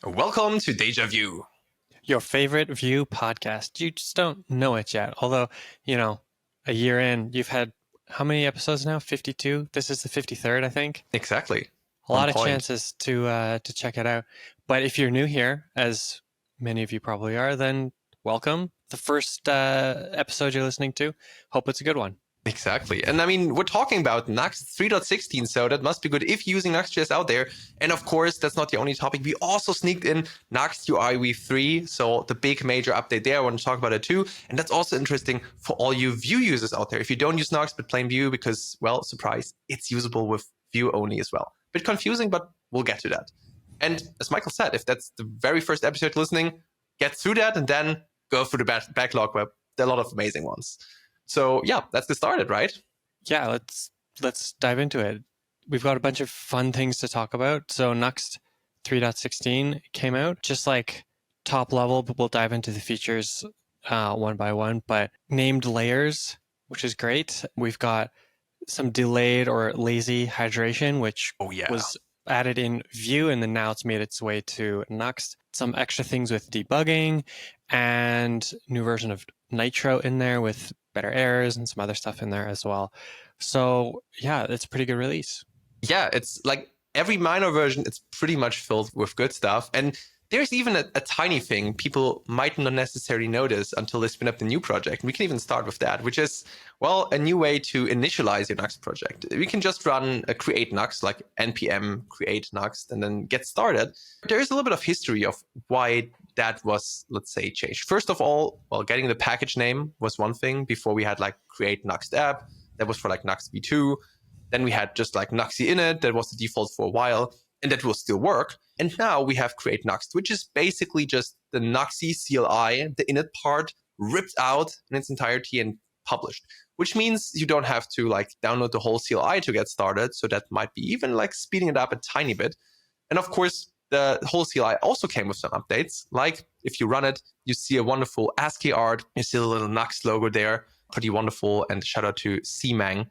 Welcome to DejaVue. Your favorite Vue podcast. You just don't know it yet. Although, a year in, you've had how many episodes now? 52? This is the 53rd, I think. Exactly. A lot of chances to check it out. But if you're new here, as many of you probably are, then welcome. The first episode you're listening to. Hope it's a good one. Exactly. And I mean, we're talking about Nuxt 3.16, so that must be good if you're using Nuxt.js out there. And of course, that's not the only topic. We also sneaked in Nuxt UI v3, so the big major update there. I want to talk about it too. And that's also interesting for all you Vue users out there. If you don't use Nuxt, but plain Vue, because, well, surprise, it's usable with Vue only as well. Bit confusing, but we'll get to that. And as Michael said, if that's the very first episode listening, get through that and then go through the backlog where there are a lot of amazing ones. So yeah, let's get started, right? Yeah, let's dive into it. We've got a bunch of fun things to talk about. So Nuxt 3.16 came out, just like top level, but we'll dive into the features one by one. But named layers, which is great. We've got some delayed or lazy hydration, which was added in Vue, and then now it's made its way to Nuxt. Some extra things with debugging and new version of Nitro in there with better errors and some other stuff in there as well. So yeah, it's a pretty good release. Yeah, it's like every minor version, it's pretty much filled with good stuff. And there's even a tiny thing people might not necessarily notice until they spin up the new project. And we can even start with that, which is, well, a new way to initialize your Nuxt project. We can just run a create Nuxt, like npm create Nuxt, and then get started. There is a little bit of history of why that was, let's say, changed. First of all, well, getting the package name was one thing. Before we had like create Nuxt app, that was for like Nuxt v2. Then we had just like Nuxt init, that was the default for a while, and that will still work. And now we have create Nuxt, which is basically just the Nuxt CLI, the init part, ripped out in its entirety and published, which means you don't have to like download the whole CLI to get started. So that might be even like speeding it up a tiny bit. And of course, the whole CLI also came with some updates. Like if you run it, you see a wonderful ASCII art. You see a little Nuxt logo there. Pretty wonderful. And shout out to CMang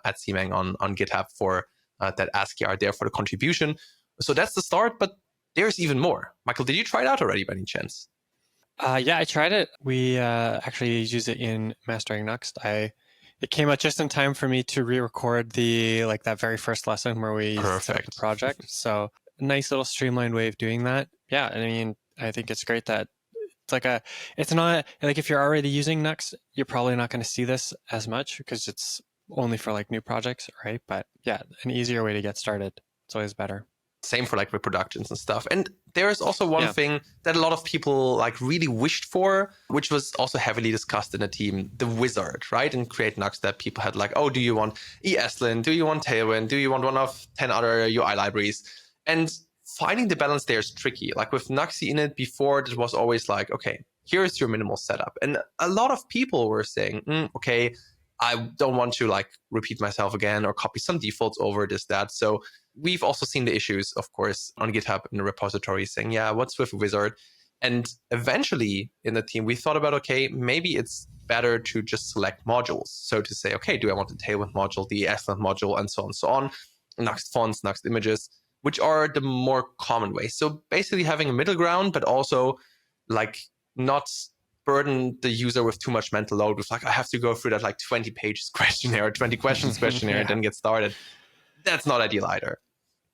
at CMang on GitHub for that ASCII art there for the contribution. So that's the start, but there's even more. Michael, did you try it out already by any chance? Yeah, I tried it. We actually use it in mastering Nuxt. It came out just in time for me to re-record that very first lesson where we set up the project. So a nice little streamlined way of doing that. Yeah, I mean, I think it's great that it's not like if you're already using Nuxt, you're probably not going to see this as much because it's only for like new projects, right? But yeah, an easier way to get started. It's always better. Same for like reproductions and stuff. And there is also one thing that a lot of people like really wished for, which was also heavily discussed in the team, the wizard, right? In Create Nuxt, that people had like, oh, do you want ESLint? Do you want Tailwind? Do you want one of 10 other UI libraries? And finding the balance there is tricky. Like with Nuxt init before, it was always like, okay, here's your minimal setup. And a lot of people were saying, okay, I don't want to like repeat myself again or copy some defaults over this, that. So we've also seen the issues, of course, on GitHub in the repository saying, yeah, what's with Wizard? And eventually in the team, we thought about, okay, maybe it's better to just select modules. So to say, okay, do I want the Tailwind module, the ESLint module, and so on, so on, Nuxt fonts, Nuxt images, which are the more common way. So basically having a middle ground, but also like not burden the user with too much mental load with like, I have to go through that like 20 pages questionnaire, 20 questions questionnaire, and then get started. That's not ideal either.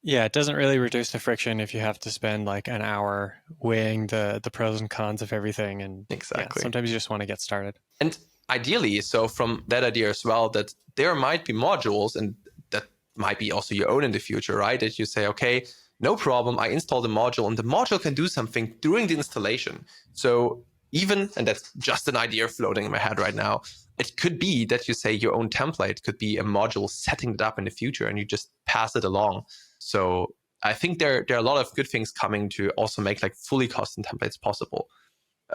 Yeah, it doesn't really reduce the friction if you have to spend like an hour weighing the pros and cons of everything. And exactly, sometimes you just want to get started. And ideally, so from that idea as well, that there might be modules, and that might be also your own in the future, right? That you say, okay, no problem, I install the module, and the module can do something during the installation. So even, and that's just an idea floating in my head right now, it could be that you say your own template could be a module setting it up in the future, and you just pass it along. So I think there are a lot of good things coming to also make like fully custom templates possible.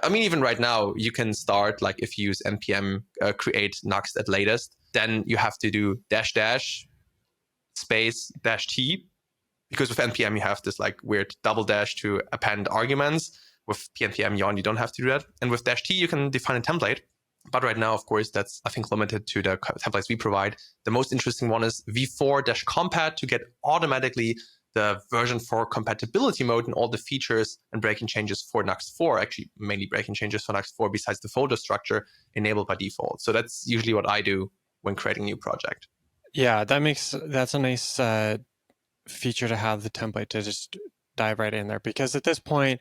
I mean, even right now, you can start like if you use npm create Nuxt at latest, then you have to do -- space -t, because with npm you have this like weird double dash to append arguments. With pnpm yarn, you don't have to do that. And with -t, you can define a template. But right now, of course, that's, I think, limited to the templates we provide. The most interesting one is v4-compat to get automatically the version 4 compatibility mode and all the features and breaking changes for Nuxt 4, actually mainly breaking changes for Nuxt 4 besides the folder structure, enabled by default. So that's usually what I do when creating a new project. Yeah, that's a nice feature to have, the template to just dive right in there, because at this point,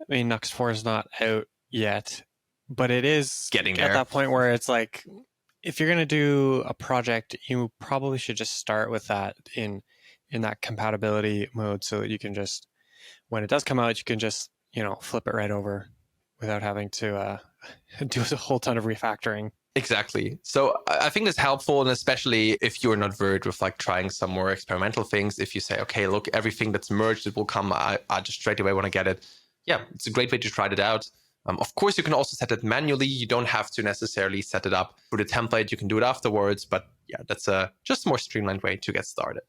I mean, Nuxt 4 is not out yet, but it is Getting at there. that point where it's like, if you're going to do a project, you probably should just start with that in that compatibility mode, so that you can just, when it does come out, you can just, flip it right over without having to do a whole ton of refactoring. Exactly. So I think that's helpful, and especially if you're not worried with like trying some more experimental things. If you say, okay, look, everything that's merged, it will come. I just straight away want to get it. Yeah, it's a great way to try it out. Of course, you can also set it manually. You don't have to necessarily set it up through the template. You can do it afterwards. But yeah, that's a just more streamlined way to get started.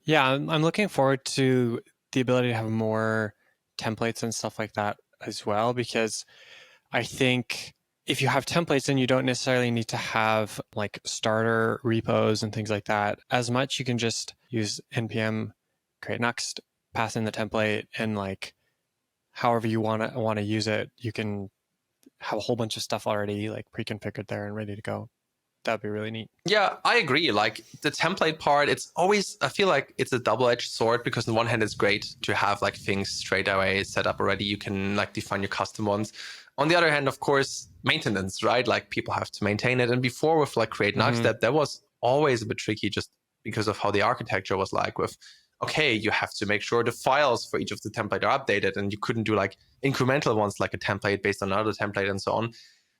Yeah, I'm looking forward to the ability to have more templates and stuff like that as well, because I think if you have templates, then you don't necessarily need to have like starter repos and things like that as much. You can just use npm create Nuxt, pass in the template, and like however you want to use it, you can have a whole bunch of stuff already like pre-configured there and ready to go. That'd be really neat. Yeah, I agree. Like the template part, it's always, I feel like it's a double-edged sword, because on one hand, it's great to have like things straight away set up already. You can like define your custom ones. On the other hand, of course, maintenance, right? Like people have to maintain it. And before with like create Nuxt, that was always a bit tricky just because of how the architecture was like with, okay, you have to make sure the files for each of the template are updated, and you couldn't do like incremental ones like a template based on another template and so on.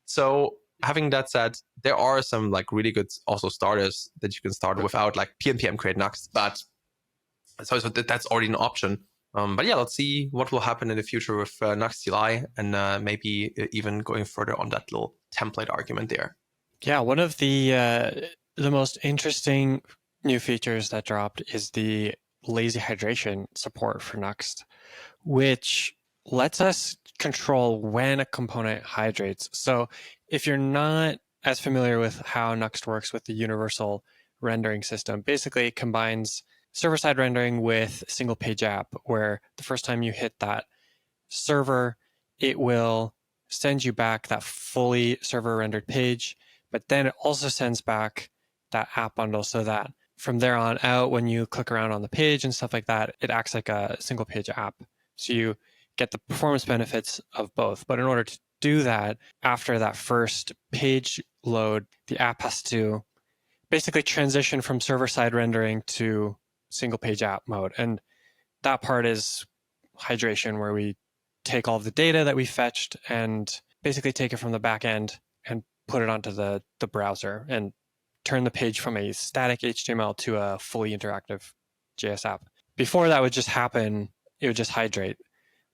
So having that said, there are some like really good also starters that you can start without, like npm create Nuxt, but so that's already an option. But yeah, let's see what will happen in the future with Nuxt UI, and maybe even going further on that little template argument there. Yeah, one of the most interesting new features that dropped is the lazy hydration support for Nuxt, which lets us control when a component hydrates. So if you're not as familiar with how Nuxt works with the universal rendering system, basically it combines server-side rendering with single page app, where the first time you hit that server, it will send you back that fully server rendered page, but then it also sends back that app bundle, so that from there on out, when you click around on the page and stuff like that, it acts like a single page app. So you get the performance benefits of both. But in order to do that, after that first page load, the app has to basically transition from server-side rendering to single page app mode. And that part is hydration, where we take all of the data that we fetched and basically take it from the back end and put it onto the browser and turn the page from a static HTML to a fully interactive JS app. Before that would just happen, it would just hydrate.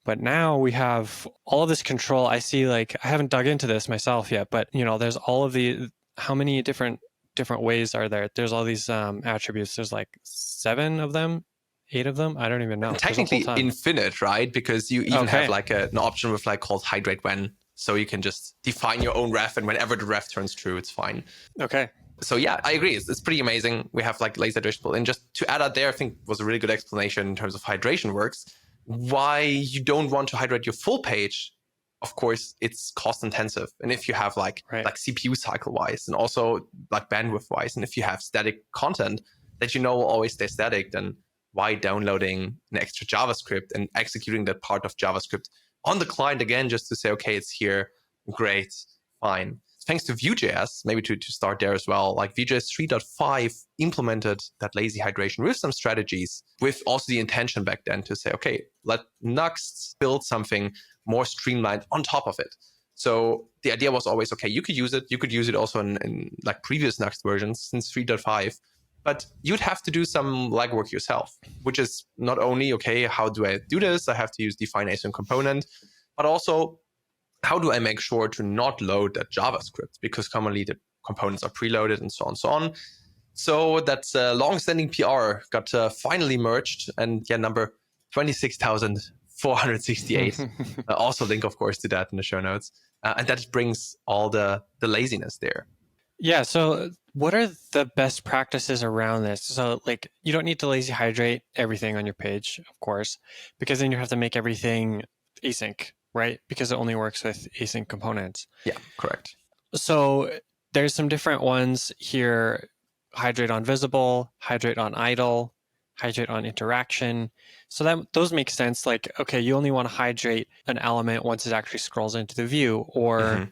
But now we have all of this control. I see, like, I haven't dug into this myself yet, but there's all of the, how many different ways are there? There's all these attributes. There's like 7 of them, 8 of them. I don't even know. Technically infinite, right? Because you even have like an option with like called hydrate when, so you can just define your own ref, and whenever the ref turns true, it's fine. Okay. So yeah, I agree. It's pretty amazing. We have like laser hydration, and just to add out there, I think was a really good explanation in terms of hydration works. Why you don't want to hydrate your full page? Of course, it's cost intensive, and if you have like CPU cycle wise, and also like bandwidth wise, and if you have static content that will always stay static, then why downloading an extra JavaScript and executing that part of JavaScript on the client again just to say, okay, it's here, great, fine. Thanks to Vue.js, maybe to start there as well, like Vue.js 3.5 implemented that lazy hydration with some strategies, with also the intention back then to say, okay, let Nuxt build something more streamlined on top of it. So the idea was always, okay, you could use it. You could use it also in like previous Nuxt versions since 3.5. But you'd have to do some legwork yourself, which is not only, okay, how do I do this? I have to use define async component, but also how do I make sure to not load that JavaScript? Because commonly the components are preloaded and so on and so on. So that long-standing PR got finally merged, and number 26,468. Also link, of course, to that in the show notes. And that brings all the laziness there. Yeah. So what are the best practices around this? So like you don't need to lazy hydrate everything on your page, of course, because then you have to make everything async, right? Because it only works with async components. Yeah, correct. So there's some different ones here. Hydrate on visible, hydrate on idle, hydrate on interaction. So that those make sense. Like, okay, you only want to hydrate an element once it actually scrolls into the view, or Hmm.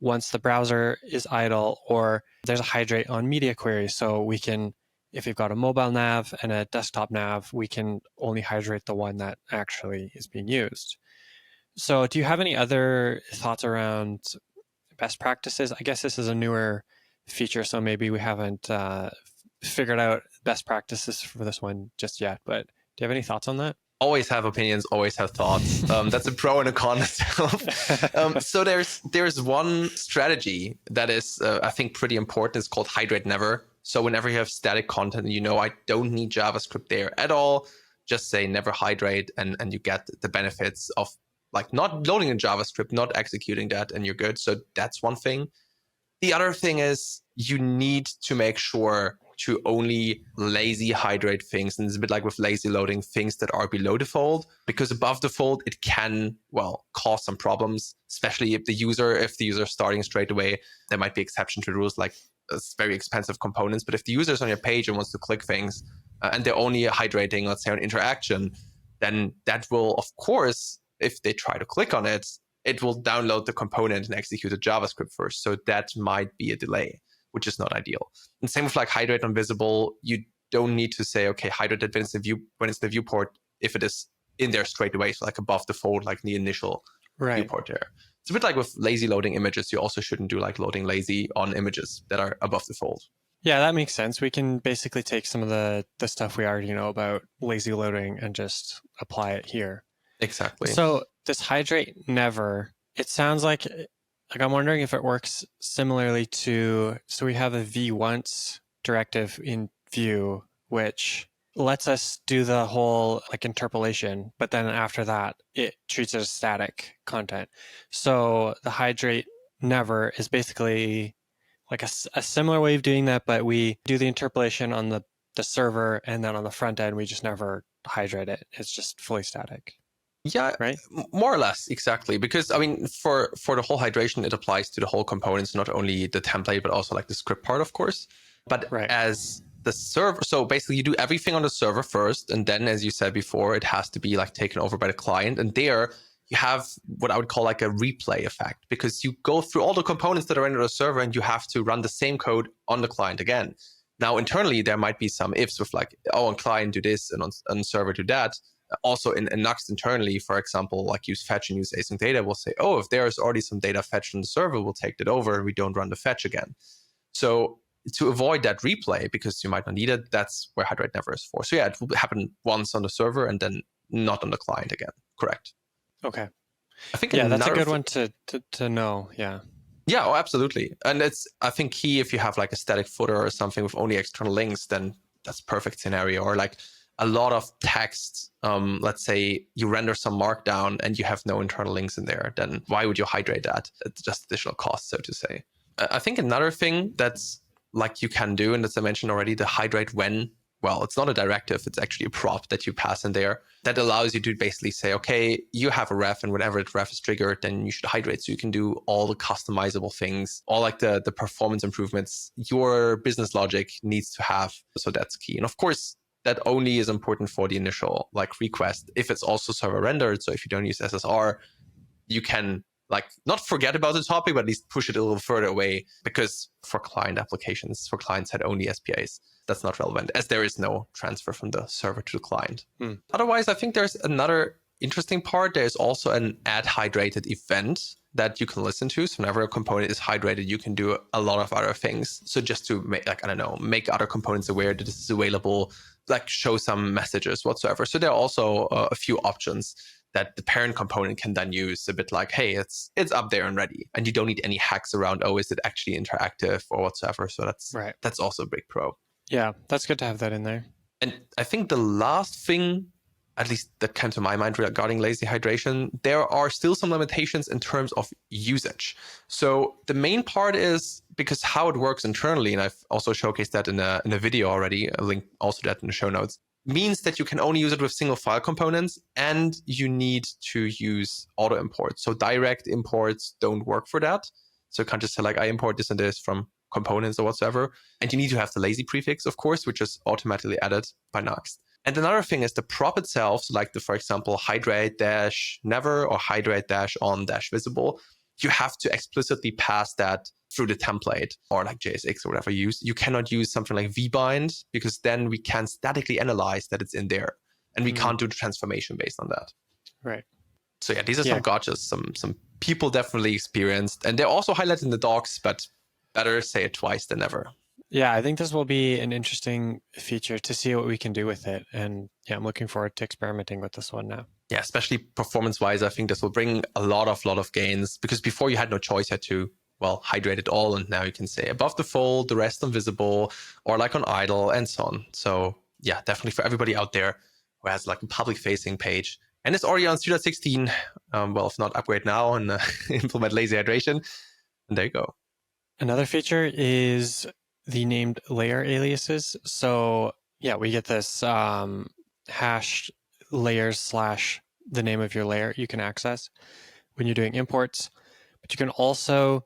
once the browser is idle, or there's a hydrate on media queries. So we can, if you've got a mobile nav and a desktop nav, we can only hydrate the one that actually is being used. So do you have any other thoughts around best practices? I guess this is a newer feature, so maybe we haven't figured out best practices for this one just yet. But do you have any thoughts on that? Always have opinions, always have thoughts. That's a pro and a con itself. So there's one strategy that is, I think, pretty important. It's called hydrate never. So whenever you have static content, I don't need JavaScript there at all. Just say never hydrate, and you get the benefits of like not loading in JavaScript, not executing that, and you're good. So that's one thing. The other thing is you need to make sure to only lazy hydrate things. And it's a bit like with lazy loading, things that are below default, because above default, it can, cause some problems, especially if the user is starting straight away. There might be exception to the rules, like it's very expensive components. But if the user is on your page and wants to click things and they're only hydrating, let's say, an interaction, then that will, of course, if they try to click on it, it will download the component and execute the JavaScript first. So that might be a delay, which is not ideal. And same with like hydrate on visible. You don't need to say, okay, hydrate when it's the viewport, if it is in there straight away, so like above the fold, like in the initial viewport there. It's a bit like with lazy loading images. You also shouldn't do like loading lazy on images that are above the fold. Yeah, that makes sense. We can basically take some of the stuff we already know about lazy loading and just apply it here. Exactly. So this hydrate never, it sounds like I'm wondering if it works similarly to, so we have a v-once directive in Vue, which lets us do the whole like interpolation, but then after that, it treats it as static content. So the hydrate never is basically like a similar way of doing that, but we do the interpolation on the server, and then on the front end, we just never hydrate it. It's just fully static. Yeah, right? More or less, exactly. Because I mean, for the whole hydration, it applies to the whole components, not only the template, but also like the script part, of course. But as the server, so basically you do everything on the server first, and then, as you said before, it has to be like taken over by the client. And there you have what I would call like a replay effect, because you go through all the components that are in the server and you have to run the same code on the client again. Now, internally, there might be some ifs with like, oh, on client do this and on server do that. Also in Nuxt internally, for example, like use fetch and use async data, we'll say, oh, if there's already some data fetched on the server, we'll take that over and we don't run the fetch again. So to avoid that replay, because you might not need it, that's where hydrate never is for. So yeah, it will happen once on the server and then not on the client again. Correct. Okay. I think that's a good one to know. Yeah. Yeah, oh, absolutely. And it's, I think, key if you have like a static footer or something with only external links, then that's perfect scenario. Or like a lot of text, let's say you render some markdown and you have no internal links in there, then why would you hydrate that? It's just additional cost, so to say. I think another thing that's like you can do, and as I mentioned already, the hydrate when, well, it's not a directive, it's actually a prop that you pass in there that allows you to basically say, okay, you have a ref, and whenever the ref is triggered, then you should hydrate. So you can do all the customizable things, all like the performance improvements your business logic needs to have. So that's key. And of course, that only is important for the initial like request. If it's also server rendered, so if you don't use SSR, you can like not forget about the topic, but at least push it a little further away, because for client applications, for clients had only SPAs, that's not relevant as there is no transfer from the server to the client. Otherwise, I think there's another interesting part. There's also an add hydrated event that you can listen to. So whenever a component is hydrated, you can do a lot of other things. So just to make, like, I don't know, make other components aware that this is available, like show some messages whatsoever. So there are also a few options that the parent component can then use, a bit like, hey, it's up there and ready. And you don't need any hacks around, oh, is it actually interactive or whatsoever. So that's also a big pro. Yeah, that's good to have that in there. And I think the last thing at least that came to my mind regarding lazy hydration, there are still some limitations in terms of usage. So the main part is because how it works internally, and I've also showcased that in a video already, a link also to that in the show notes, means that you can only use it with single file components, and you need to use auto imports. So direct imports don't work for that. So you can't just say like, I import this and this from components or whatsoever. And you need to have the lazy prefix, of course, which is automatically added by Nuxt. And another thing is the prop itself, so like the, for example, hydrate-never or hydrate-on-visible, you have to explicitly pass that through the template or like JSX or whatever you use. You cannot use something like vbind because then we can statically analyze that it's in there. And we can't do the transformation based on that. Right. So yeah, these are some gotchas, some people definitely experienced. And they're also highlighted in the docs, but better say it twice than never. Yeah, I think this will be an interesting feature to see what we can do with it. And yeah, I'm looking forward to experimenting with this one now. Yeah, especially performance-wise, I think this will bring a lot of gains, because before you had no choice, you had to, well, hydrate it all, and now you can say above the fold, the rest invisible, or like on idle, and so on. So yeah, definitely for everybody out there who has like a public-facing page, and it's already on 3.16, well, if not, upgrade now and implement lazy hydration, and there you go. Another feature is the named layer aliases. So yeah, we get this hash layers / the name of your layer you can access when you're doing imports, but you can also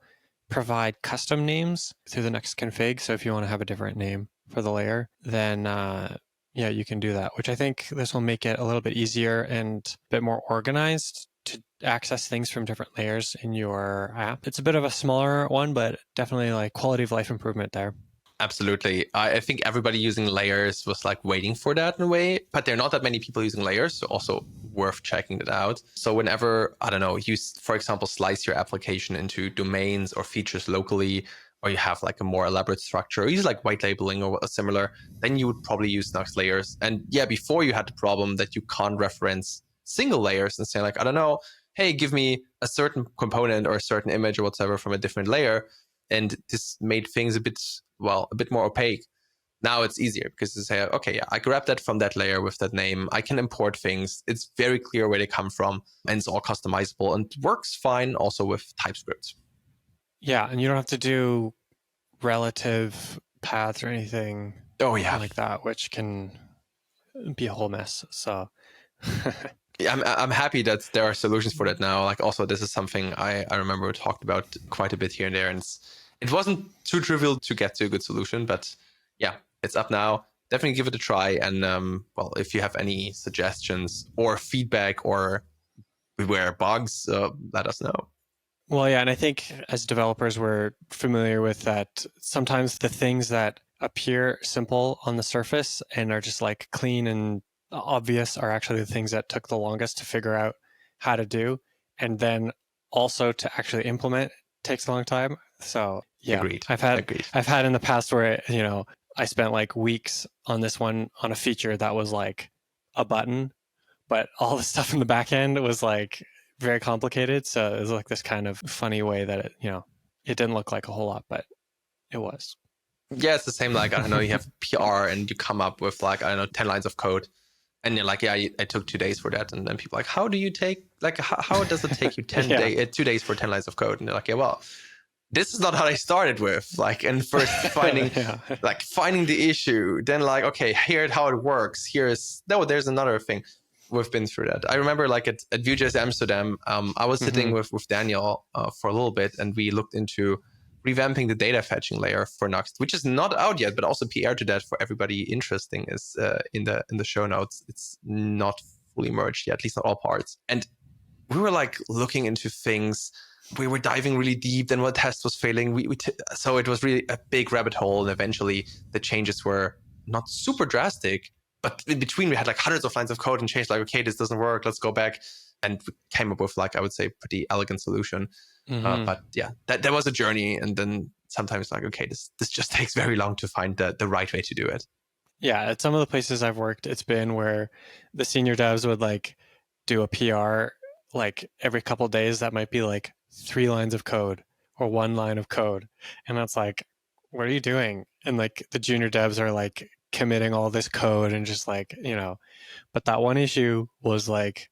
provide custom names through the Nuxt config. So if you want to have a different name for the layer, then yeah, you can do that, which I think this will make it a little bit easier and a bit more organized to access things from different layers in your app. It's a bit of a smaller one, but definitely like quality of life improvement there. Absolutely. I think everybody using layers was like waiting for that in a way, but there are not that many people using layers, so also worth checking that out. So whenever, I don't know, you, for example, slice your application into domains or features locally, or you have like a more elaborate structure, or use like white labeling or similar, then you would probably use Nuxt layers. And yeah, before you had the problem that you can't reference single layers and say like, I don't know, hey, give me a certain component or a certain image or whatever from a different layer. And this made things a bit more opaque. Now it's easier because you say, okay, yeah, I grab that from that layer with that name. I can import things. It's very clear where they come from, and it's all customizable and works fine also with TypeScript. Yeah, and you don't have to do relative paths or anything like that, which can be a whole mess. So yeah, I'm happy that there are solutions for that now. Like also, this is something I remember we talked about quite a bit here and there, and it wasn't too trivial to get to a good solution, but yeah, it's up now. Definitely give it a try. And well, if you have any suggestions or feedback or beware bugs, let us know. Well, yeah, and I think as developers, we're familiar with that. Sometimes the things that appear simple on the surface and are just like clean and obvious are actually the things that took the longest to figure out how to do. And then also to actually implement takes a long time. So yeah, Agreed. I've had in the past where, I spent like weeks on this one on a feature that was like a button, but all the stuff in the back end was like very complicated. So it was like this kind of funny way that it didn't look like a whole lot, but it was. Yeah, it's the same. Like, I don't know, you have PR and you come up with like, I don't know, 10 lines of code. And you're like, yeah, I took 2 days for that. And then people are like, how do you take, like, how does it take you 2 days for 10 lines of code? And they're like, yeah, well, this is not how I started with. Like, and first finding, finding the issue. Then like, okay, here's how it works. There's another thing. We've been through that. I remember like at vue.js Amsterdam, I was sitting with Daniel for a little bit, and we looked into revamping the data fetching layer for Nuxt, which is not out yet, but also PR to that for everybody interesting is in the show notes. It's not fully merged yet, at least not all parts. And we were like looking into things. We were diving really deep. Then one test was failing. So it was really a big rabbit hole. And eventually the changes were not super drastic, but in between we had like hundreds of lines of code and changed like, okay, this doesn't work. Let's go back. And we came up with like, I would say, pretty elegant solution. But yeah, that was a journey. And then sometimes like, okay, this just takes very long to find the right way to do it. Yeah, at some of the places I've worked, it's been where the senior devs would like do a PR like every couple of days. That might be like 3 lines of code or 1 line of code. And that's like, what are you doing? And like the junior devs are like committing all this code and just like, but that one issue was like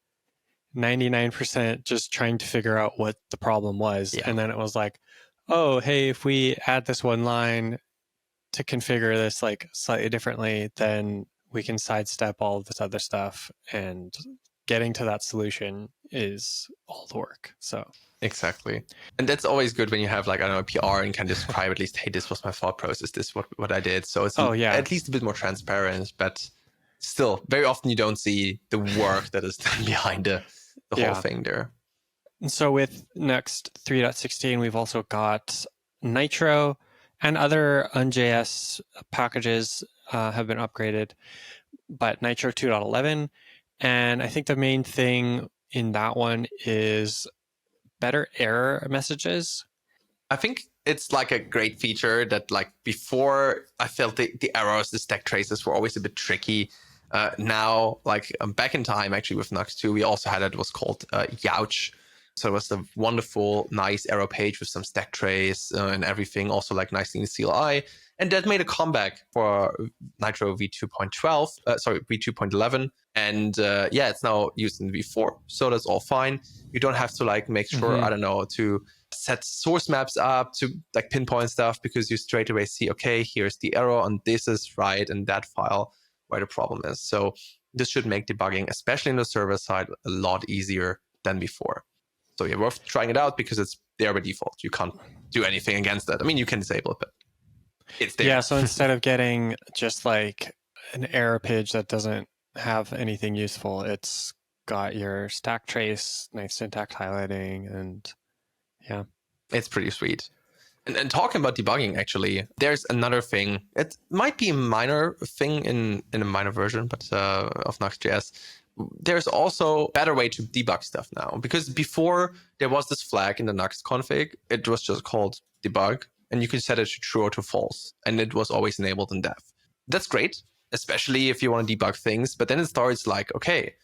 99% just trying to figure out what the problem was. Yeah. And then it was like, oh, hey, if we add this one line to configure this like slightly differently, then we can sidestep all of this other stuff, and getting to that solution is all the work. So exactly. And that's always good when you have like, I don't know, a PR and can describe at least, hey, this was my thought process, this what I did. So it's at least a bit more transparent, but still very often you don't see the work that is done behind the whole thing there. And so with Nuxt 3.16, we've also got Nitro, and other Nxt.js packages have been upgraded, but Nitro 2.11. And I think the main thing in that one is better error messages. I think it's like a great feature that like before I felt the errors, the stack traces were always a bit tricky. Now, like back in time, actually with Nuxt 2, we also had it was called Youch. So it was a wonderful, nice arrow page with some stack trace and everything, also like nicely in CLI. And that made a comeback for Nitro v2.11. And it's now used in v4. So that's all fine. You don't have to like make sure, I don't know, to set source maps up to like pinpoint stuff, because you straight away see, okay, here's the error and this is right in that file where the problem is. So this should make debugging, especially in the server side, a lot easier than before. So yeah, worth trying it out because it's there by default. You can't do anything against that. I mean, you can disable it, but it's there. Yeah, so instead of getting just like an error page that doesn't have anything useful, it's got your stack trace, nice syntax highlighting, and yeah. It's pretty sweet. And talking about debugging, actually, there's another thing. It might be a minor thing in a minor version, but of Nuxt.js. There's also a better way to debug stuff now, because before there was this flag in the Nuxt config. It was just called debug, and you could set it to true or to false, and it was always enabled in dev. That's great, especially if you want to debug things. But then it starts like, okay,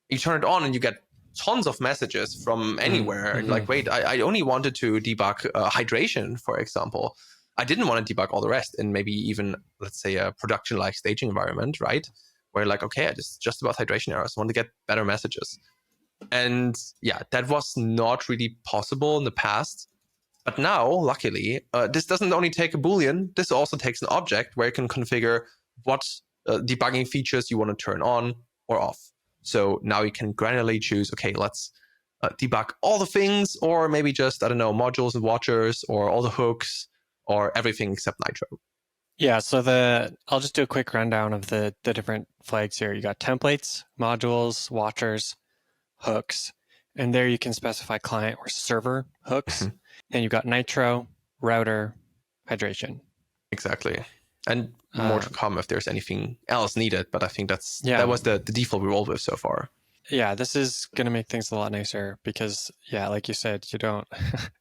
you turn it on and you get tons of messages from anywhere. And like, wait, I only wanted to debug hydration, for example. I didn't want to debug all the rest in maybe even, let's say, a production-like staging environment, right? Where like, okay, it's just about hydration errors. I want to get better messages. And yeah, that was not really possible in the past. But now, luckily, this doesn't only take a Boolean. This also takes an object where you can configure what debugging features you want to turn on or off. So now you can granularly choose, okay, let's debug all the things, or maybe just, I don't know, modules and watchers, or all the hooks, or everything except Nitro. Yeah, so I'll just do a quick rundown of the different flags here. You got templates, modules, watchers, hooks, and there you can specify client or server hooks. And you've got Nitro, router, hydration. Exactly. And more to come if there's anything else needed, but I think that was the default we rolled with so far. Yeah, this is going to make things a lot nicer because, yeah, like you said, you don't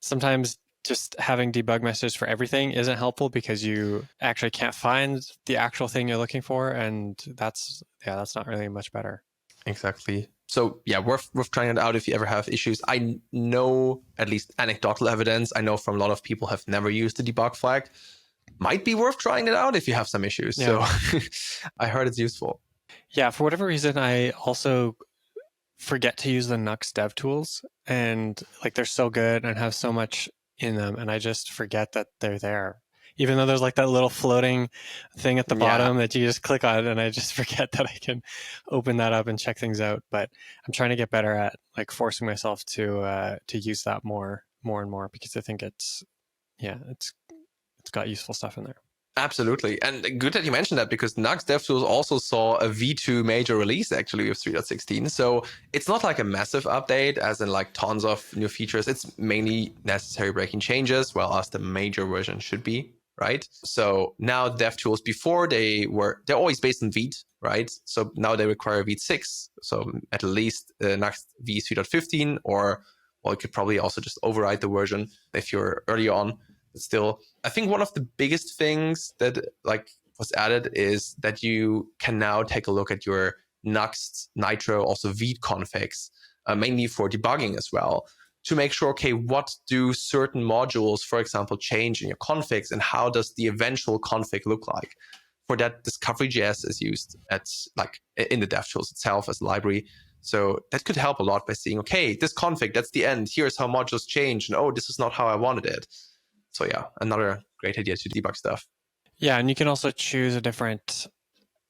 sometimes just having debug messages for everything isn't helpful because you actually can't find the actual thing you're looking for, and that's not really much better. Exactly. So yeah, worth trying it out if you ever have issues. I know at least anecdotal evidence. I know from a lot of people have never used the debug flag. Might be worth trying it out if you have some issues. Yeah. So I heard it's useful. Yeah, for whatever reason, I also forget to use the Nuxt Devtools, and like they're so good and have so much in them, and I just forget that they're there. Even though there's like that little floating thing at the bottom that you just click on, and I just forget that I can open that up and check things out. But I'm trying to get better at like forcing myself to use that more and more, because I think it's got useful stuff in there. Absolutely. And good that you mentioned that, because Nuxt Devtools also saw a V2 major release actually with 3.16. So it's not like a massive update as in like tons of new features. It's mainly necessary breaking changes, well, as the major version should be, right? So now Devtools, before they're always based on Vite, right? So now they require Vite 6. So at least Nuxt v 3.15, or well, you could probably also just override the version if you're early on. But still, I think one of the biggest things that like was added is that you can now take a look at your Nuxt, Nitro, also Vite configs, mainly for debugging as well, to make sure, okay, what do certain modules, for example, change in your configs, and how does the eventual config look like? for that, discovery.js is used in the DevTools itself as a library. So that could help a lot by seeing, okay, this config, that's the end. Here's how modules change. And oh, this is not how I wanted it. So yeah, another great idea to debug stuff. Yeah, and you can also choose a different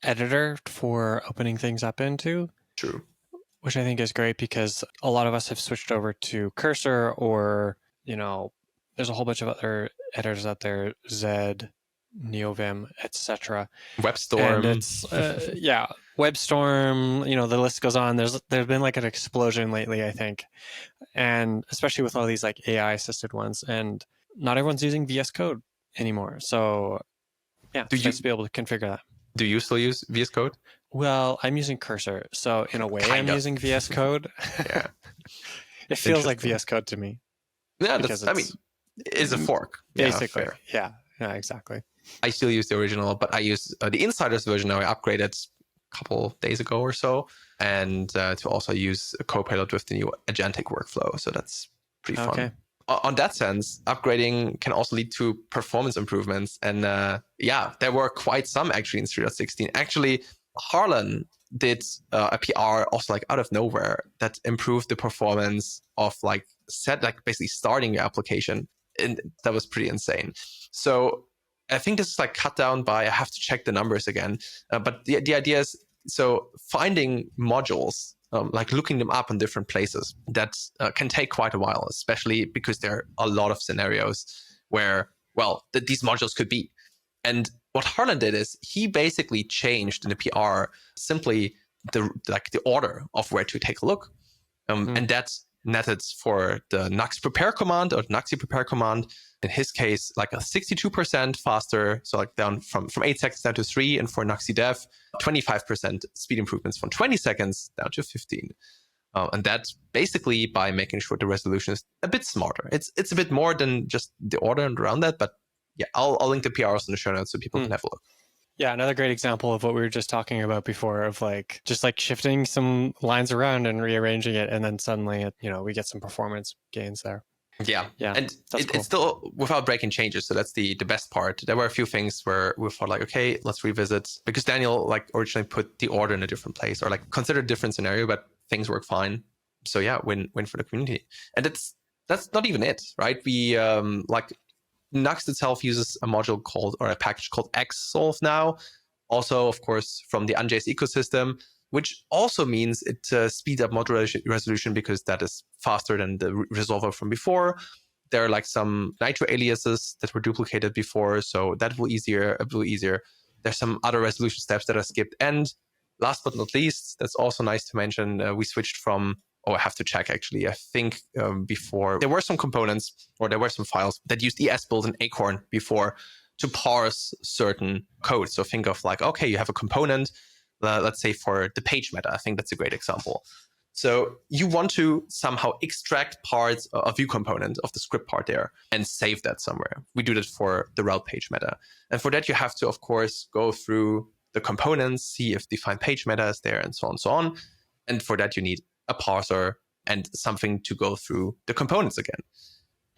editor for opening things up into. True. Which I think is great because a lot of us have switched over to Cursor or, there's a whole bunch of other editors out there, Zed, NeoVim, etc. WebStorm. And it's, WebStorm, the list goes on. There's been like an explosion lately, I think. And especially with all these like AI assisted ones. And not everyone's using VS Code anymore. So yeah, it's nice to be able to configure that. Do you still use VS Code? Well, I'm using Cursor, so in a way, I'm using VS Code. Yeah, it feels like VS Code to me. Yeah, it's a fork. Basically, yeah, exactly. I still use the original, but I use the Insiders version now. I upgraded a couple days ago or so, and to also use a Copilot with the new agentic workflow. So that's pretty fun. Okay. On that sense, upgrading can also lead to performance improvements. And there were quite some actually in 3.16. Actually, Harlan did a PR also like out of nowhere that improved the performance of basically starting your application. And that was pretty insane. So I think this is like cut down by, I have to check the numbers again. But the idea is, so finding modules, looking them up in different places, that can take quite a while, especially because there are a lot of scenarios where, these modules could be. And what Harlan did is he basically changed in the PR simply the order of where to take a look. And that's netted for the Nuxt prepare command or Nuxt prepare command. In his case, like a 62% faster, so like down from 8 seconds down to 3, and for Nuxt Dev, 25% speed improvements from 20 seconds down to 15. And that's basically by making sure the resolution is a bit smarter. It's a bit more than just the order and around that, but yeah, I'll link the PRs in the show notes so people can have a look. Yeah, another great example of what we were just talking about before, of just shifting some lines around and rearranging it, and then suddenly we get some performance gains there. Yeah. And cool. It's still without breaking changes. So that's the best part. There were a few things where we thought okay, let's revisit, because Daniel originally put the order in a different place, or considered a different scenario, but things work fine. So yeah, win for the community. And that's not even it, right? We Nuxt itself uses a module a package called Xsolve now. Also, of course, from the UnJS ecosystem, which also means it speeds up module resolution because that is faster than the resolver from before. There are some Nitro aliases that were duplicated before, so that will be easier. There's some other resolution steps that are skipped. And last but not least, that's also nice to mention, we switched from, I have to check actually. I think before there were some components, or there were some files that used esbuild and acorn before to parse certain code. So think of okay, you have a component, let's say for the page meta. I think that's a great example. So you want to somehow extract parts of Vue component of the script part there and save that somewhere. We do that for the route page meta. And for that, you have to, of course, go through the components, see if defined page meta is there, and so on and so on. And for that, you need a parser and something to go through the components again.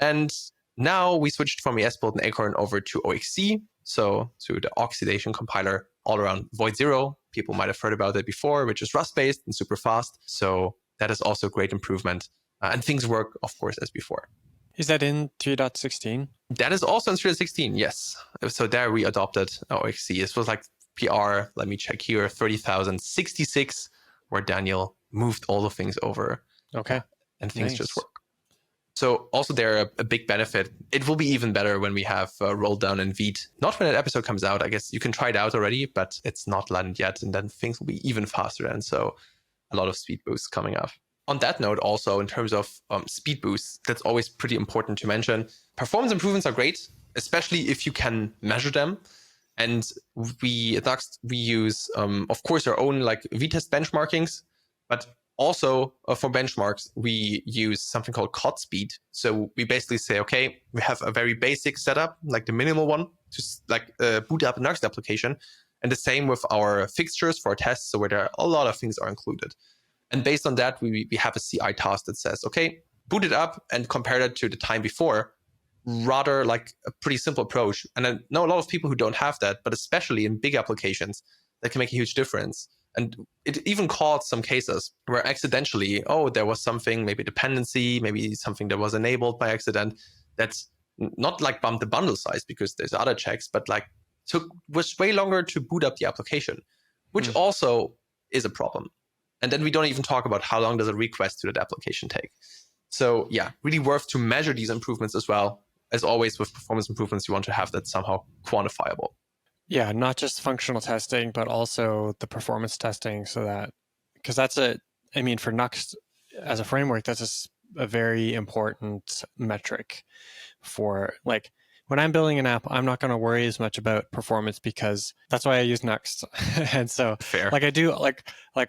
And now we switched from esbuild and acorn over to OXC, so to the oxidation compiler all around Void Zero. People might have heard about it before, which is Rust-based and super fast. So that is also a great improvement. And things work, of course, as before. Is that in 3.16? That is also in 3.16, yes. So there we adopted OXC. This was PR, let me check here, 30,066, where Daniel moved all the things over. Okay. And things just work. So also there a big benefit. It will be even better when we have rolled down in Vite. Not when that episode comes out. I guess you can try it out already, but it's not landed yet. And then things will be even faster. And so a lot of speed boosts coming up. On that note, also in terms of speed boosts, that's always pretty important to mention. Performance improvements are great, especially if you can measure them. And we at Nuxt, we use, of course, our own V-test benchmarkings, but also for benchmarks, we use something called COD speed. So we basically say, okay, we have a very basic setup, the minimal one, to boot up a Nuxt application. And the same with our fixtures for our tests, so where there are a lot of things are included. And based on that, we have a CI task that says, okay, boot it up and compare that to the time before. rather like a pretty simple approach. And I know a lot of people who don't have that, but especially in big applications, that can make a huge difference. And it even caused some cases where accidentally, there was something, maybe dependency, maybe something that was enabled by accident that's not like bumped the bundle size because there's other checks, but like was way longer to boot up the application, which also is a problem. And then we don't even talk about how long does a request to that application take. So yeah, really worth to measure these improvements as well. As always with performance improvements, you want to have that somehow quantifiable. Yeah, not just functional testing, but also the performance testing, so that, because that's for Nuxt as a framework, that's a very important metric for, like, when I'm building an app, I'm not going to worry as much about performance because that's why I use Nuxt. And so, Fair. like, I do, like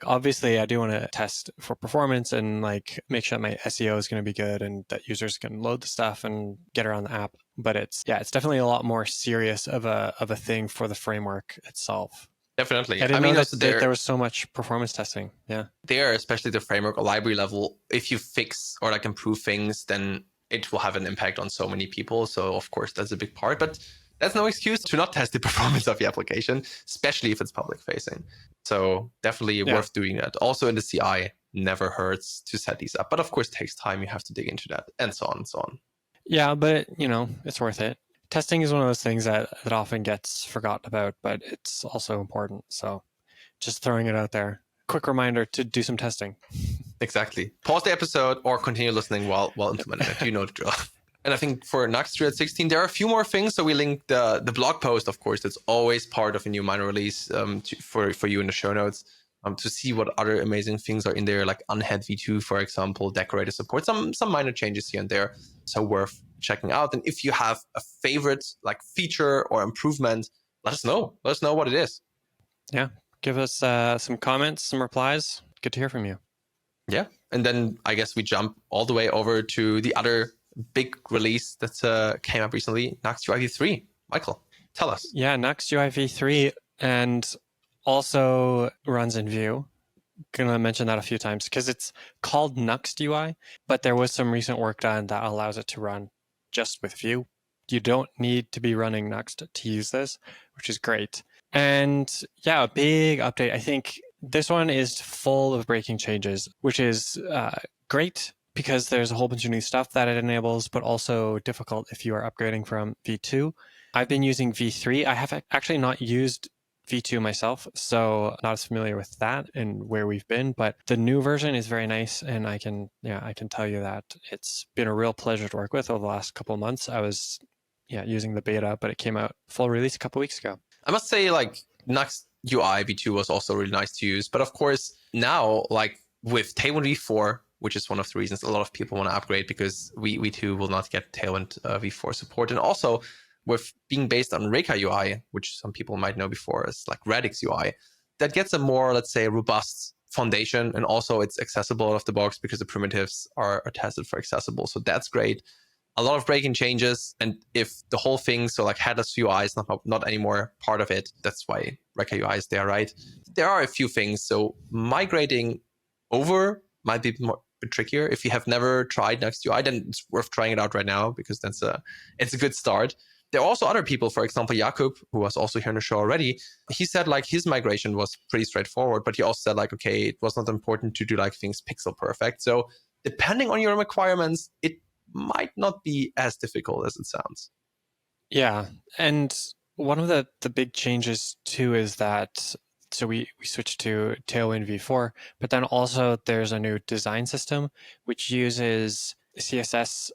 obviously I do want to test for performance and like make sure my SEO is going to be good and that users can load the stuff and get around the app. But it's definitely a lot more serious of a thing for the framework itself. Definitely. I didn't know that there was so much performance testing. Yeah. There, especially the framework or library level, if you fix or like improve things, then it will have an impact on so many people. So of course, that's a big part, but that's no excuse to not test the performance of the application, especially if it's public facing. So definitely worth doing that. Also in the CI, never hurts to set these up. But of course, it takes time. You have to dig into that and so on and so on. Yeah, but it's worth it. Testing is one of those things that often gets forgotten about, but it's also important. So just throwing it out there. Quick reminder to do some testing. Exactly. Pause the episode or continue listening while implementing it. You know the drill. And I think for Nuxt 3.16, there are a few more things. So we linked the blog post, of course, that's always part of a new minor release for you in the show notes to see what other amazing things are in there, like unhead v2, for example, decorator support, some minor changes here and there. So worth checking out. And if you have a favorite like feature or improvement, let us know. Let us know what it is. Yeah. Give us some comments, some replies. Good to hear from you. Yeah. And then I guess we jump all the way over to the other big release that came up recently, Nuxt UI v3. Michael, tell us. Yeah, Nuxt UI v3 and also runs in Vue. Gonna mention that a few times because it's called Nuxt UI, but there was some recent work done that allows it to run just with Vue. You don't need to be running Nuxt to use this, which is great. And yeah, a big update. I think this one is full of breaking changes, which is great because there's a whole bunch of new stuff that it enables, but also difficult if you are upgrading from V2. I've been using V3. I have actually not used V2 myself, so not as familiar with that and where we've been, but the new version is very nice, and I can tell you that it's been a real pleasure to work with over the last couple of months. I was using the beta, but it came out full release a couple of weeks ago. I must say, like, Nuxt UI v2 was also really nice to use, but of course now, like with Tailwind v4, which is one of the reasons a lot of people want to upgrade because v2 will not get Tailwind v4 support, and also with being based on Reka UI, which some people might know before as like Radix UI, that gets a more, let's say, robust foundation. And also it's accessible out of the box because the primitives are tested for accessible. So that's great. A lot of breaking changes. And if the whole thing, so like headless UI is not anymore part of it, that's why Reka UI is there, right? There are a few things. So migrating over might be a bit trickier. If you have never tried Nuxt UI, then it's worth trying it out right now because it's a good start. There are also other people, for example, Jakub, who was also here on the show already. He said like his migration was pretty straightforward, but he also said like, okay, it was not important to do like things pixel perfect. So depending on your requirements, it might not be as difficult as it sounds. Yeah. And one of the big changes too is that, so we switched to Tailwind v4, but then also there's a new design system which uses CSS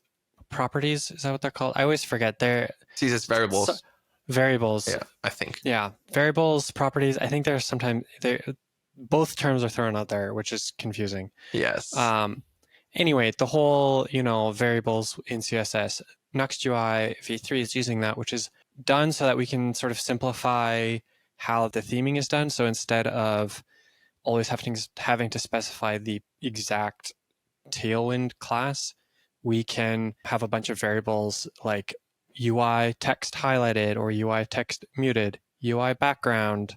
properties. Is that what they're called? I always forget. They're CSS variables. Variables. Yeah, I think. Yeah. Variables, properties. I think there's sometimes both terms are thrown out there, which is confusing. Yes. Anyway, the whole, variables in CSS, Nuxt UI v3 is using that, which is done so that we can sort of simplify how the theming is done. So instead of always having to specify the exact Tailwind class, we can have a bunch of variables like UI text highlighted or UI text muted, UI background,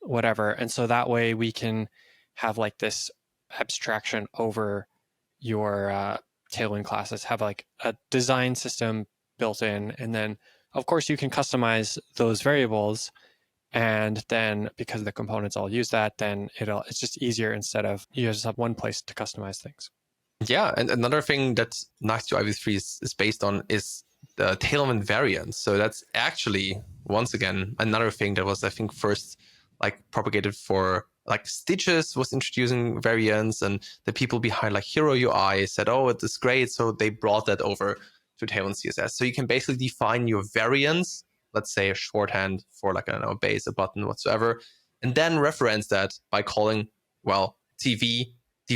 whatever. And so that way we can have like this abstraction over your Tailwind classes, have like a design system built in. And then, of course, you can customize those variables. And then because the components all use that, then it's just easier instead of you just have one place to customize things. Yeah, and another thing that Nuxt UI v3 is based on is the Tailwind variants. So that's actually, once again, another thing that was, I think, first like propagated for like Stitches was introducing variants, and the people behind like Hero UI said, oh, it is great. So they brought that over to Tailwind CSS. So you can basically define your variants, let's say a shorthand for like, I don't know, a base, a button, whatsoever, and then reference that by calling, well, TV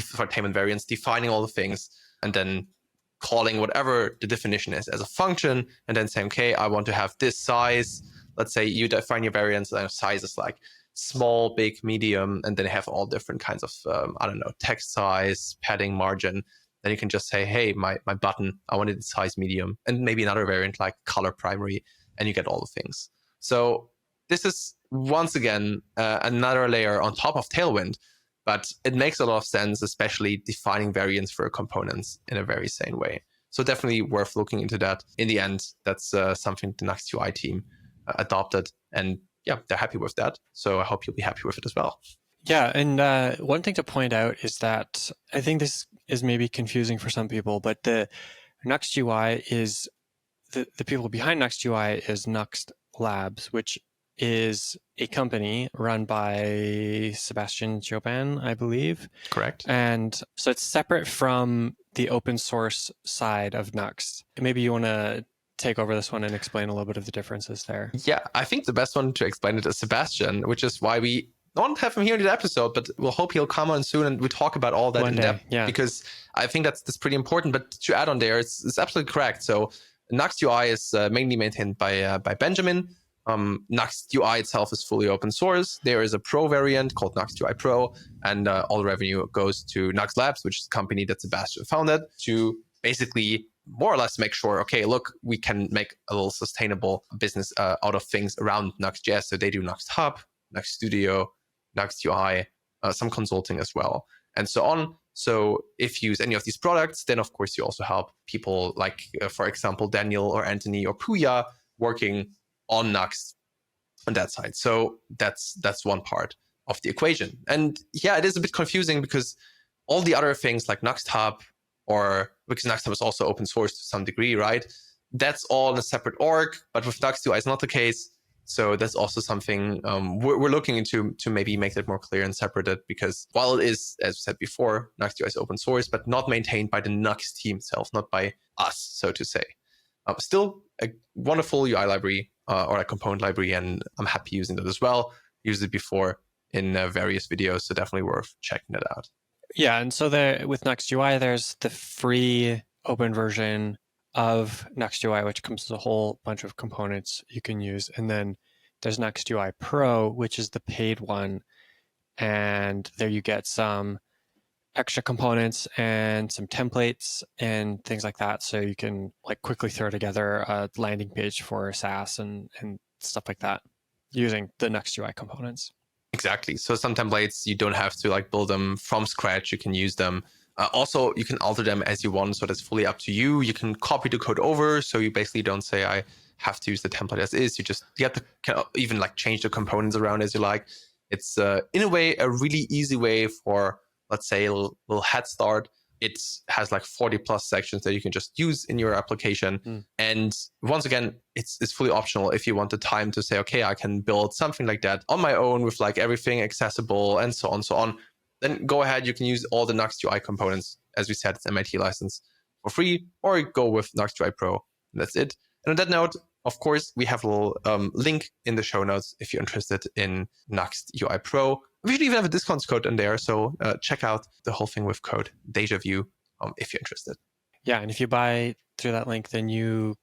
for Tailwind variants, defining all the things, and then calling whatever the definition is as a function, and then saying, okay, I want to have this size. Let's say you define your variants and sizes like small, big, medium, and then have all different kinds of, I don't know, text size, padding, margin. Then you can just say, hey, my button, I wanted it size medium, and maybe another variant like color primary, and you get all the things. So this is, once again, another layer on top of Tailwind, but it makes a lot of sense, especially defining variants for components in a very sane way. So definitely worth looking into that. In the end, that's something the Nuxt UI team adopted, and yeah, they're happy with that. So I hope you'll be happy with it as well. Yeah, and one thing to point out is that I think this is maybe confusing for some people, but the Nuxt UI is, the people behind Nuxt UI is Nuxt Labs, which is a company run by Sebastian Jobin, I believe. Correct. And so it's separate from the open source side of Nuxt. Maybe you want to take over this one and explain a little bit of the differences there. Yeah, I think the best one to explain it is Sebastian, which is why we don't have him here in the episode, but we'll hope he'll come on soon and we talk about all that One in day, depth. yeah. Because I think that's pretty important. But to add on there, it's absolutely correct. So Nuxt UI is mainly maintained by Benjamin. Nuxt UI itself is fully open source. There is a pro variant called Nuxt UI Pro, and all revenue goes to Nuxt Labs, which is a company that Sebastian founded to basically more or less make sure, okay, look, we can make a little sustainable business out of things around Nuxt.js. So they do Nuxt Hub, Nuxt Studio, Nuxt UI, some consulting as well, and so on. So if you use any of these products, then of course you also help people like, for example, Daniel or Anthony or Puya working on Nuxt on that side. So that's one part of the equation. And yeah, it is a bit confusing because all the other things like Nuxt Hub, or because Nuxt Hub is also open source to some degree, right? That's all in a separate org, but with Nuxt UI, it's not the case. So that's also something we're looking into to maybe make that more clear and separated, because while it is, as we said before, Nuxt UI is open source, but not maintained by the Nuxt team itself, not by us, so to say. Still a wonderful UI library or a component library, and I'm happy using that as well. Used it before in various videos, so definitely worth checking that out. Yeah, and so there with Nuxt UI, there's the free open version of Nuxt UI, which comes with a whole bunch of components you can use. And then there's Nuxt UI Pro, which is the paid one. And there you get some extra components and some templates and things like that. So you can like quickly throw together a landing page for SaaS and stuff like that using the Nuxt UI components. Exactly. So some templates, you don't have to like build them from scratch. You can use them. Also, you can alter them as you want. So that's fully up to you. You can copy the code over. So you basically don't say, I have to use the template as is. You have to even like change the components around as you like. It's in a way, a really easy way for, let's say, a little head start. It has like 40 plus sections that you can just use in your application. And once again, it's fully optional if you want the time to say, okay, I can build something like that on my own with like everything accessible and so on. Then go ahead, you can use all the Nuxt UI components. As we said, it's MIT license for free, or go with Nuxt UI Pro. And that's it. And on that note, of course, we have a little link in the show notes if you're interested in Nuxt UI Pro. We should even have a discount code in there. So check out the whole thing with code DejaVue if you're interested. Yeah, and if you buy through that link, then you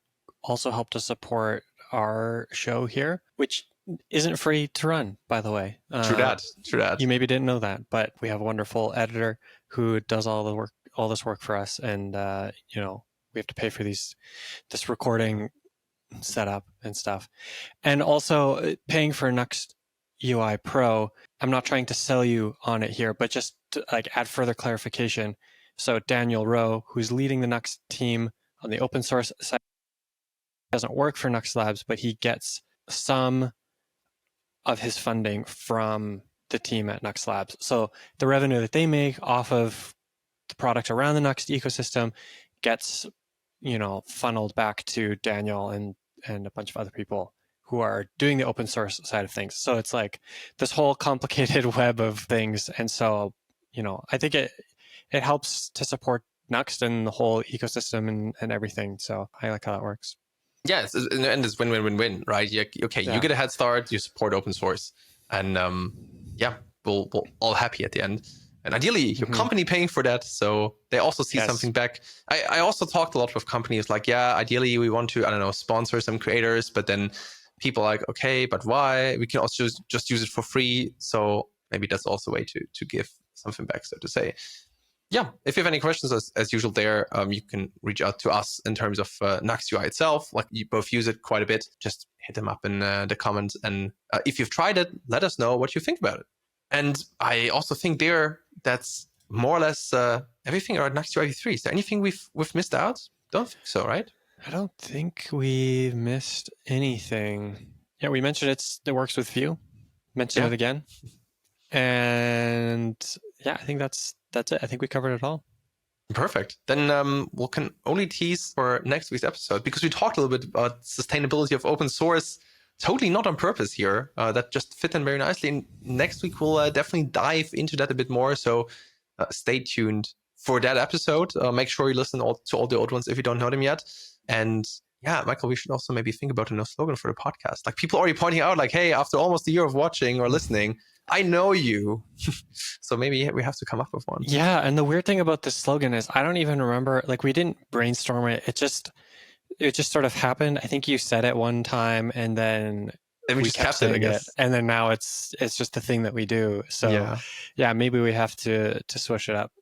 also help to support our show here, which isn't free to run, by the way. True that. You maybe didn't know that, but we have a wonderful editor who does all this work for us, and we have to pay for this recording setup and stuff, and also paying for Nuxt UI Pro. I'm not trying to sell you on it here, but just to like add further clarification. So Daniel Rowe, who's leading the Nuxt team on the open source side doesn't work for Nuxt Labs, but he gets some of his funding from the team at Nuxt Labs. So the revenue that they make off of the product around the Nuxt ecosystem gets, funneled back to Daniel and a bunch of other people who are doing the open source side of things. So it's like this whole complicated web of things. And so, I think it helps to support Nuxt and the whole ecosystem and everything. So I like how that works. Yeah, and it's win-win-win-win, right? You get a head start, you support open source, and we'll all happy at the end. And ideally, your company paying for that, so they also see something back. I also talked a lot with companies like, ideally we want to, I don't know, sponsor some creators, but then people are like, okay, but why? We can also just use it for free. So maybe that's also a way to give something back, so to say. Yeah, if you have any questions, as usual there, you can reach out to us in terms of Nuxt UI itself. Like, you both use it quite a bit. Just hit them up in the comments. And if you've tried it, let us know what you think about it. And I also think that's more or less everything about Nuxt UI 3. Is there anything we've missed out? Don't think so, right? I don't think we missed anything. Yeah, we mentioned it works with Vue. Mention it again. And yeah, I think that's it. I think we covered it all. Perfect. Then we can only tease for next week's episode, because we talked a little bit about sustainability of open source, totally not on purpose here. That just fit in very nicely. And next week, we'll definitely dive into that a bit more. So stay tuned for that episode. Make sure you listen to all the old ones if you don't know them yet. And yeah, Michael, we should also maybe think about a new slogan for the podcast. Like, people already pointing out, like, hey, after almost a year of watching or listening, I know you. So maybe we have to come up with one. Yeah, and the weird thing about this slogan is I don't even remember, like, we didn't brainstorm it. It just sort of happened. I think you said it one time, and then we just kept it, I guess. And then now it's just the thing that we do. So yeah, maybe we have to switch it up.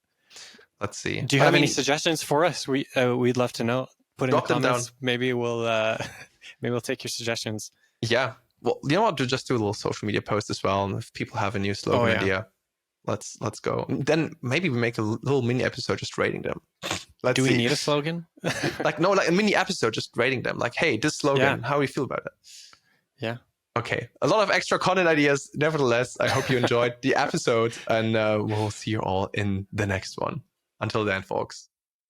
Let's see. Do you have any suggestions for us? We'd love to know. Put in the comments. Maybe we'll take your suggestions. Yeah. Well, you know what? We'll just do a little social media post as well. And if people have a new slogan idea, let's go. Then maybe we make a little mini episode just rating them. Do we need a slogan? like a mini episode just rating them. Like, hey, this slogan, how do you feel about it? Yeah. Okay. A lot of extra content ideas. Nevertheless, I hope you enjoyed the episode, and we'll see you all in the next one. Until then, folks.